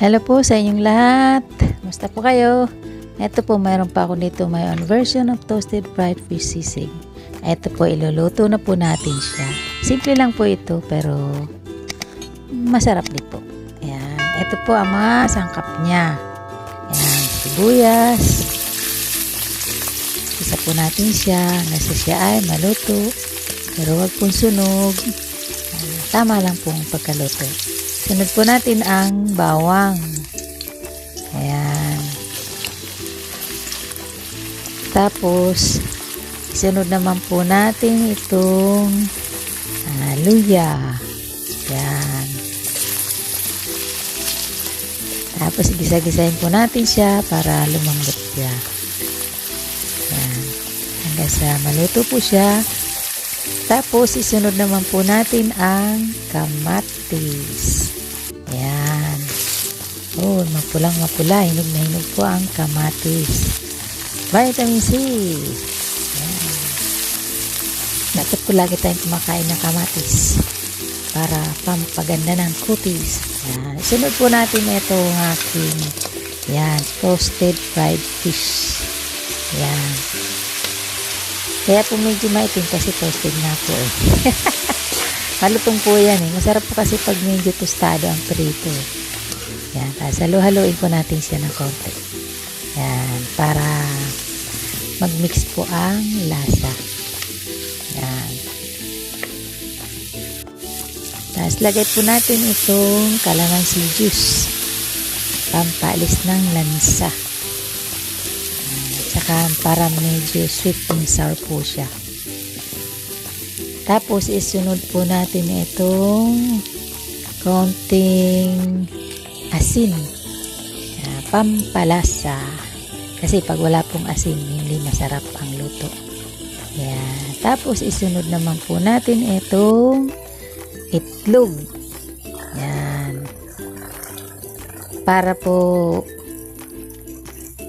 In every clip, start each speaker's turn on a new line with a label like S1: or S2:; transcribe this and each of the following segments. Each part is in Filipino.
S1: Hello po sa inyong lahat. Kumusta po kayo? Ito po, mayroon pa ako dito my own version of toasted fried fish sisig. Ito po, iluluto na po natin siya. Simple lang po ito, pero masarap din po. Ayan. Ito po ang mga sangkap niya. Ayan, sibuyas. Isa po natin siya. Nasa siya ay maluto. Pero wag pong sunog. Tama lang pong pagkaluto. Sunod po natin ang bawang. Ayan. Tapos, isunod naman po natin itong luya. Ayan. Tapos, gisa-gisahin po natin siya para lumambot siya. Ayan. Hanggang sa maluto po siya. Tapos, isunod naman po natin ang kamatis. Ayan. Oh, mapulang mapula. Hinog na hinog po ang kamatis. Vitamin C. Ayan. Dapat po lagi tayong kumakain ng kamatis para pampaganda ng kutis. Ayan. Sunod po natin ito ang aking toasted fried fish. Ayan. Kaya po medyo maitim kasi toasted nga po eh. Malutong po yan eh. Masarap po kasi pag medyo tostado ang prito. Yan. Tapos halo-haloin po natin siya ng konti. Yan. Para mag-mix po ang lasa. Yan. Tapos lagay po natin itong calamansi juice. Pampalis ng lansa. At saka para medyo sweet and sour po siya. Tapos, isunod po natin itong konting asin. Pampalasa. Kasi pag wala pong asin, hindi masarap ang luto. Ayan. Tapos, isunod naman po natin itong itlog. Ayan. Para po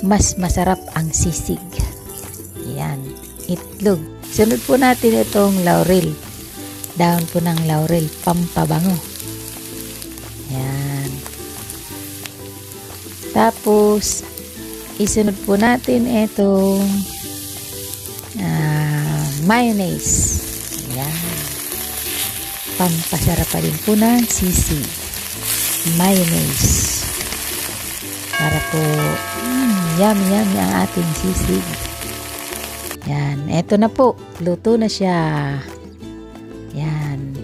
S1: mas masarap ang sisig. Ayan. Itlog. Sunod po natin itong laurel. Dahon po ng laurel, pampabango. Ayan. Tapos, isunod po natin itong mayonnaise. Ayan. Pampasarap pa din po ng sisig. Mayonnaise. Para po, yummy ang ating sisig. Yan, eto na po. Luto na siya. Yan.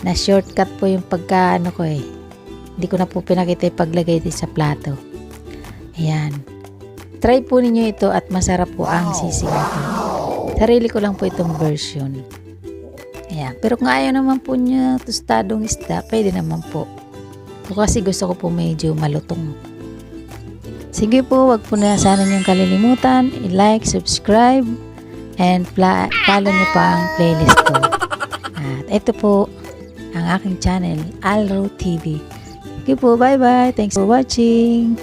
S1: Na-shortcut po yung pagka-ano ko eh. Hindi ko na po pinakita yung paglagay din sa plato. Ayan. Try po ninyo ito at masarap po ang sisig ito. Sarili ko lang po itong version. Ayan. Pero kung ayaw naman po niya tostadong isda, pwede naman po. Ito kasi gusto ko po medyo malutong. Sige po, wag po na sana niyong kalilimutan. I-like, subscribe, and follow niyo pa ang playlist ko. At ito po ang aking channel, Alro TV. Okay po, bye-bye. Thanks for watching.